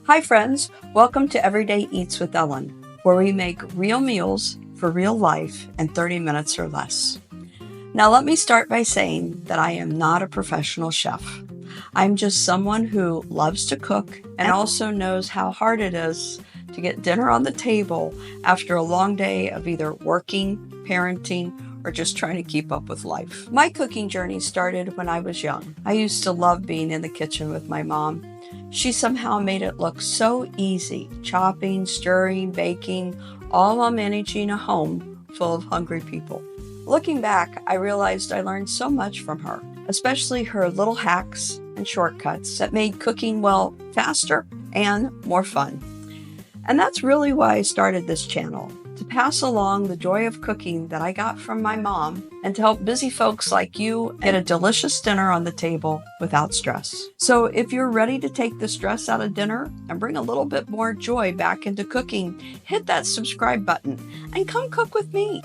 Hi friends, welcome to Everyday Eats with Ellen, where we make real meals for real life in 30 minutes or less. Now let me start by saying that I am not a professional chef. I'm just someone who loves to cook and also knows how hard it is to get dinner on the table after a long day of either working, parenting, or just trying to keep up with life. My cooking journey started when I was young. I used to love being in the kitchen with my mom. She somehow made it look so easy, chopping, stirring, baking, all while managing a home full of hungry people. Looking back, I realized I learned so much from her, especially her little hacks and shortcuts that made cooking, well, faster and more fun. And that's really why I started this channel, to pass along the joy of cooking that I got from my mom and to help busy folks like you get a delicious dinner on the table without stress. So if you're ready to take the stress out of dinner and bring a little bit more joy back into cooking, hit that subscribe button and come cook with me.